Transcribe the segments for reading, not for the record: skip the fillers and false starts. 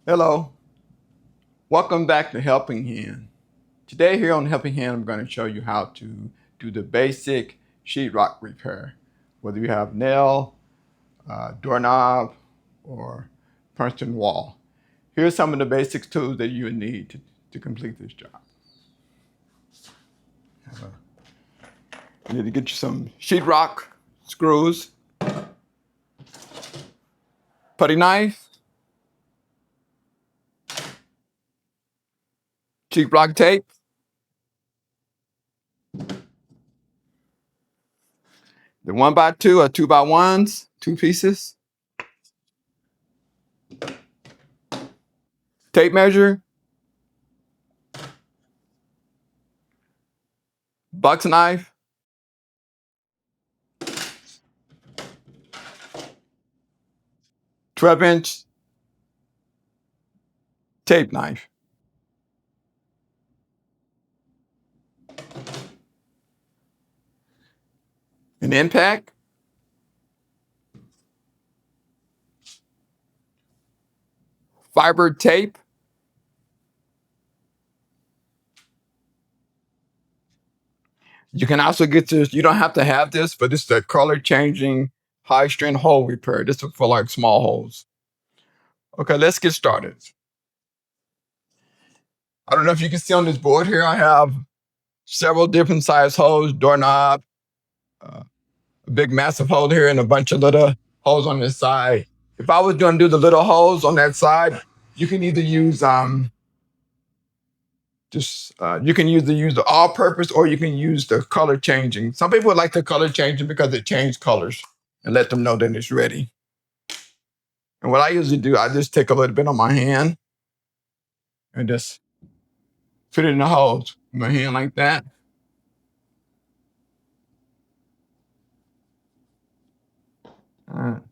Hello, welcome back to Helping Hand. Today here on Helping Hand, I'm going to show you how to do the basic sheetrock repair. Whether you have nail, doorknob, or punched in wall. Here's some of the basic tools that you would need to complete this job. You need to get you some sheetrock screws, putty knife, sheetrock tape, the 1x2 or 2x1s, 2 pieces, tape measure, buck knife, 12-inch tape knife, an impact, fiber tape, you can also get this, you don't have to have this, but this is a color changing high strength hole repair. This is for like small holes. Okay, let's get started. I don't know if you can see on this board here, I have several different size holes, doorknob, a big massive hole here and a bunch of little holes on this side. If I was going to do the little holes on that side, you can either use you can use the all-purpose or you can use the color changing. Some people would like the color changing because it changes colors and let them know that it's ready. And what I usually do, I just take a little bit on my hand and just fit it in the holes with my hand like that. And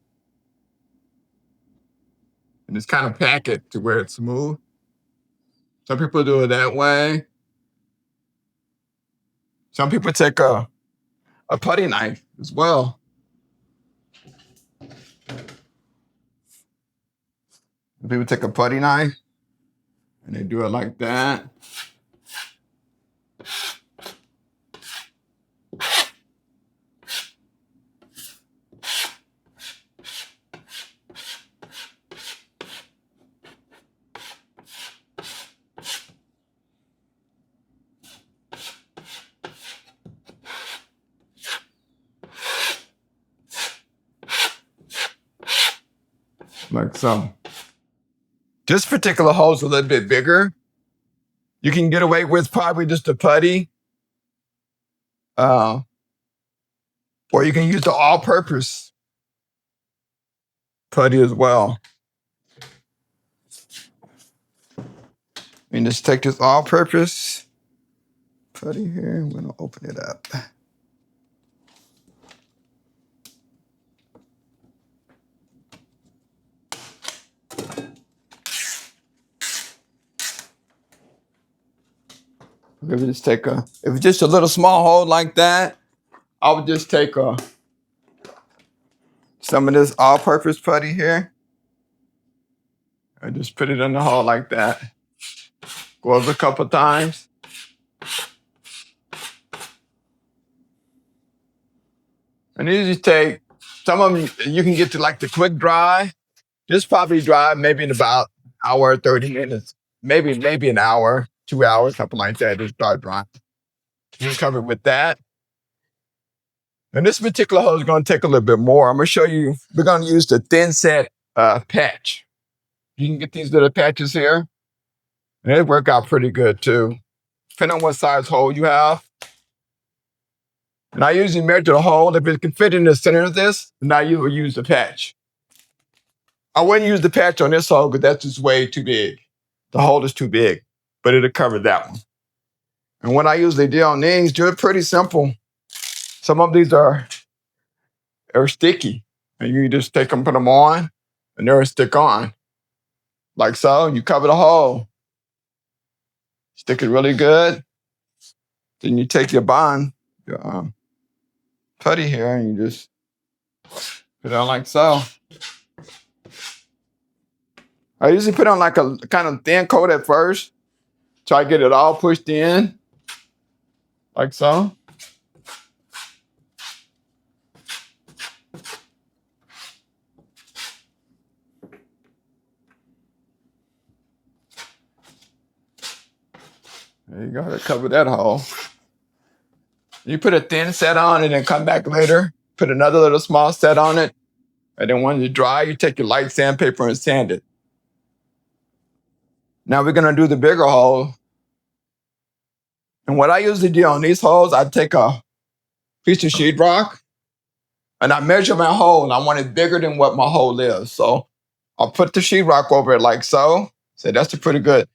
just kind of pack it to where it's smooth. Some people do it that way. Some people take a putty knife as well. People take a putty knife and they do it like that. Like so. This particular hole is a little bit bigger. You can get away with probably just a putty. Or you can use the all-purpose putty as well. And just take this all-purpose putty here. I'm going to open it up. Maybe just take if it's just a little small hole like that, I would just take some of this all-purpose putty here and just put it in the hole like that. Go over a couple times. And you just take, some of them you can get to like the quick dry. This probably dry maybe in about an hour, 30 minutes. Maybe an hour, 2 hours, something like that. Just start drying. You can cover it with that. And this particular hole is going to take a little bit more. I'm going to show you, we're going to use the thin set patch. You can get these little patches here. And they work out pretty good too, depending on what size hole you have. And I usually measure the hole. If it can fit in the center of this, then I will use the patch. I wouldn't use the patch on this hole because that's just way too big. The hole is too big, but it'll cover that one. And what I usually do on these, do it pretty simple. Some of these are sticky. And you just take them, put them on, and they'll stick on. Like so, you cover the hole. Stick it really good. Then you take your putty here, and you just put it on like so. I usually put on like a kind of thin coat at first. Try to get it all pushed in, like so. There you go, to cover that hole. You put a thin set on and then come back later, put another little small set on it, and then when it's dry, you take your light sandpaper and sand it. Now we're gonna do the bigger hole. And what I usually do on these holes, I take a piece of sheetrock and I measure my hole and I want it bigger than what my hole is. So I'll put the sheetrock over it like so. So that's a pretty good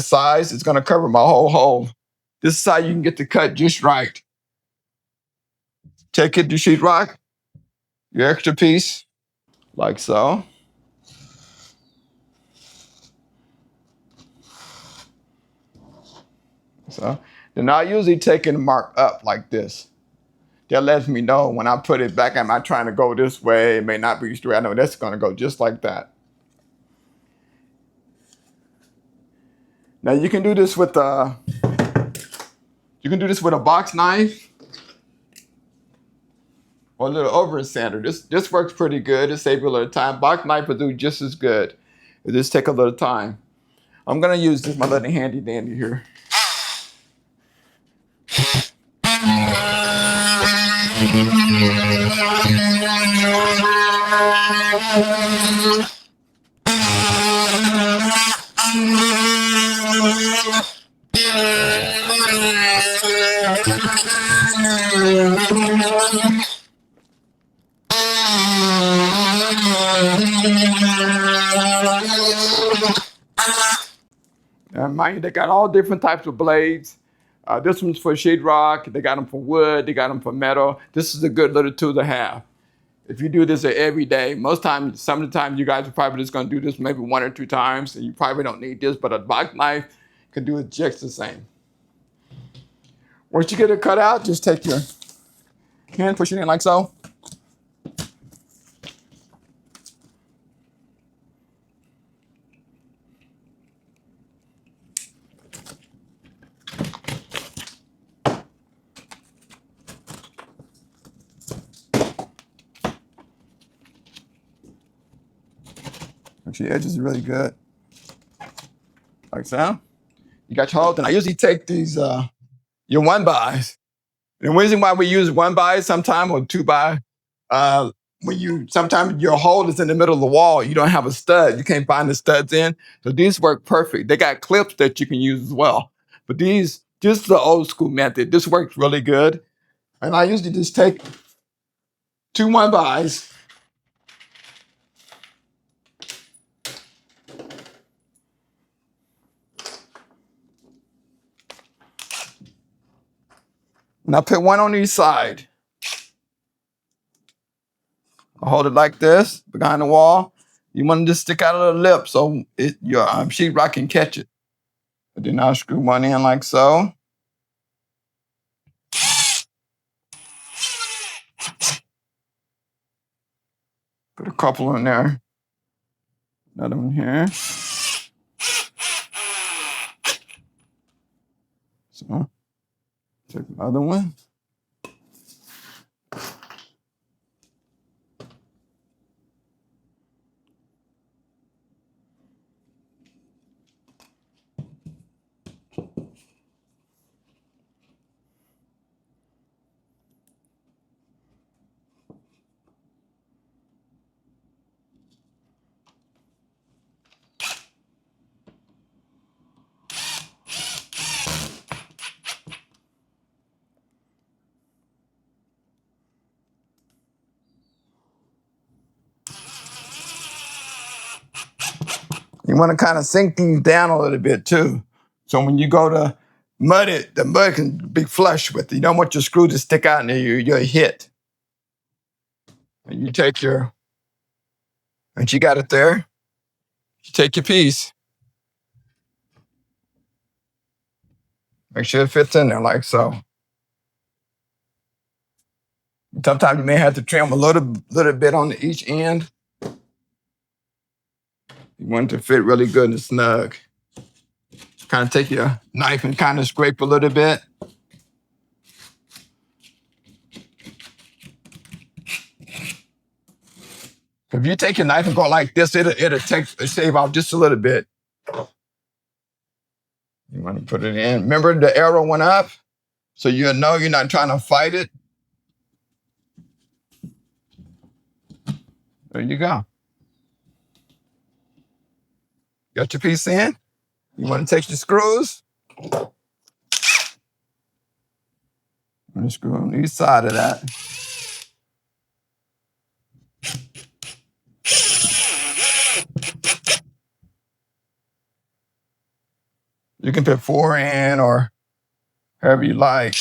size. It's gonna cover my whole hole. This is how you can get the cut just right. Take it to sheetrock, your extra piece, like so. So then I usually take and mark up like this. That lets me know when I put it back, am I trying to go this way? It may not be straight. I know that's gonna go just like that. Now you can do this with a box knife or a little over sander. This works pretty good. It saves you a little time. Box knife will do just as good. It just take a little time. I'm gonna use this my little handy dandy here. Mind you, they got all different types of blades. This one's for sheetrock. They got them for wood. They got them for metal. This is a good little tool to have. If you do this every day, some of the time you guys are probably just going to do this maybe 1 or 2 times, and you probably don't need this, but a box knife can do it just the same. Once you get it cut out, just take your hand, push it in like so. The edge is really good. Like so. You got your hole. Then I usually take these your 1-bys. The reason why we use 1-by sometimes or 2-by, sometimes your hole is in the middle of the wall. You don't have a stud. You can't find the studs in. So these work perfect. They got clips that you can use as well. But this is the old school method. This works really good. And I usually just take 2 1-bys. And I put one on each side. I hold it like this behind the wall. You want to just stick out a little lip so your sheetrock can catch it. But then I'll screw one in like so. Put a couple in there. Another one here. So, take another one. You want to kind of sink things down a little bit too. So when you go to mud it, the mud can be flush with it. You don't want your screw to stick out and you're hit. And you take and you got it there. You take your piece. Make sure it fits in there like so. Sometimes you may have to trim a little bit on each end. You want it to fit really good and snug. Kind of take your knife and kind of scrape a little bit. If you take your knife and go like this, it'll shave off just a little bit. You want to put it in. Remember the arrow went up, so you know you're not trying to fight it. There you go. Got your piece in. You want to take your screws. I'm going to screw on each side of that. You can put 4 in or however you like.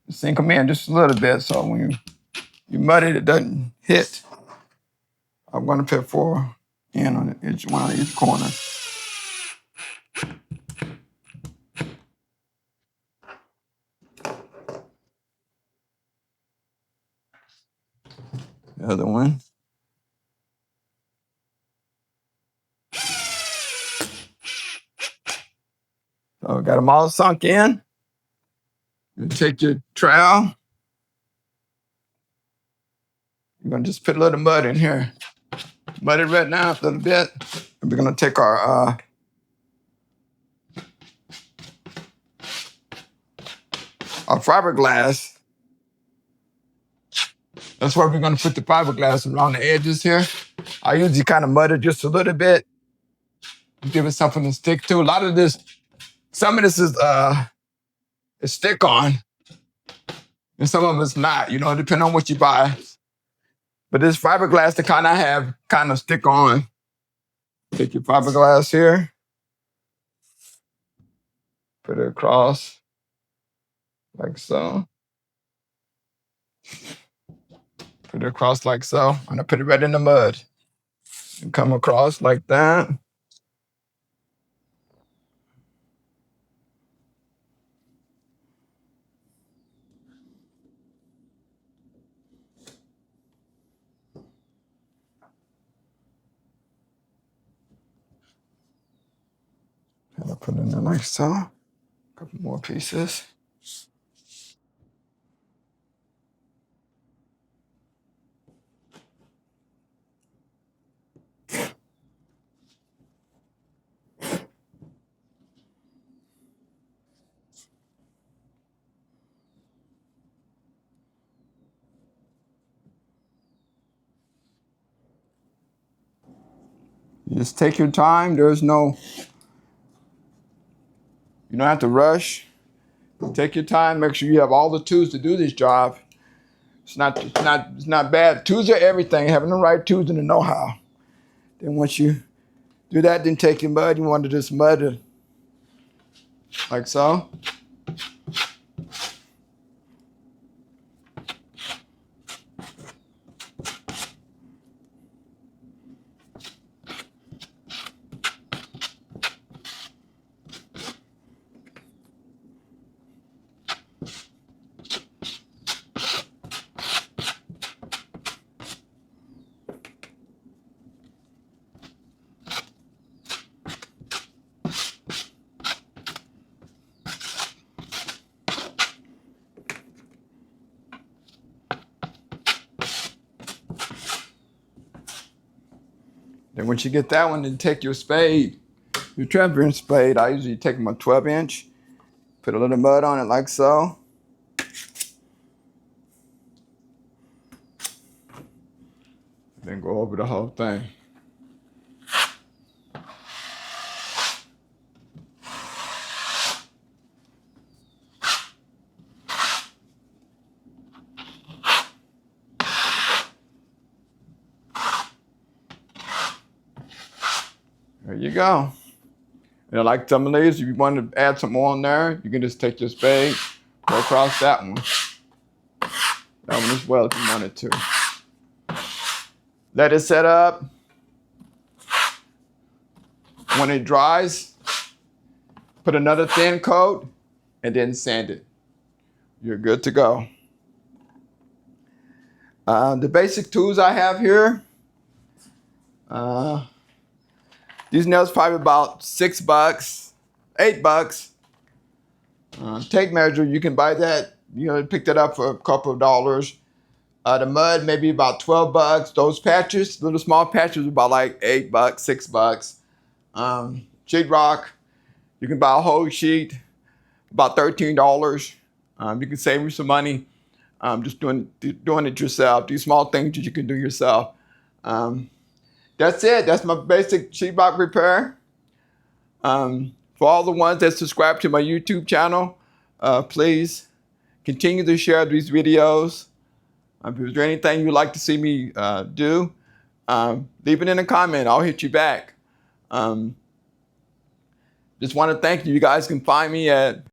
Sink them in just a little bit so when you mud it, it doesn't hit. I'm going to put 4 in on each one on each corner. The other one. So got them all sunk in. You take your trowel. You're going to just put a little mud in here. Mud it right now a little bit. And we're going to take our fiberglass. That's where we're going to put the fiberglass around the edges here. I usually kind of mud it just a little bit. Give it something to stick to. A lot of this, some of this is stick on. And some of it's not, depending on what you buy. But this fiberglass to kind of stick on. Take your fiberglass here. Put it across like so. Put it across like so. I'm gonna put it right in the mud. And come across like that. And I'll put it in there like so. A couple more pieces. You just take your time. You don't have to rush. Take your time. Make sure you have all the tools to do this job. It's not bad. Tools are everything. Having the right tools and the know-how. Then once you do that, then take your mud. You want to just mud it like so. Then once you get that one, then take your spade, your 12-inch spade. I usually take my 12-inch, put a little mud on it like so. Then go over the whole thing. There you go. And like some of these, if you want to add some more on there, you can just take your spade, go across that one. That one as well if you wanted to. Let it set up. When it dries, put another thin coat and then sand it. You're good to go. The basic tools I have here, These nails probably about $6, $8. Tape measure, you can buy that. You know, pick that up for a couple of dollars. The mud, maybe about $12. Those patches, little small patches, about like $8, $6. Sheetrock, you can buy a whole sheet, about $13. You can save you some money just doing it yourself. These small things that you can do yourself. That's it. That's my basic sheetrock repair. For all the ones that subscribe to my YouTube channel, please continue to share these videos. If there's anything you'd like to see me do, leave it in a comment. I'll hit you back. Just want to thank you. You guys can find me at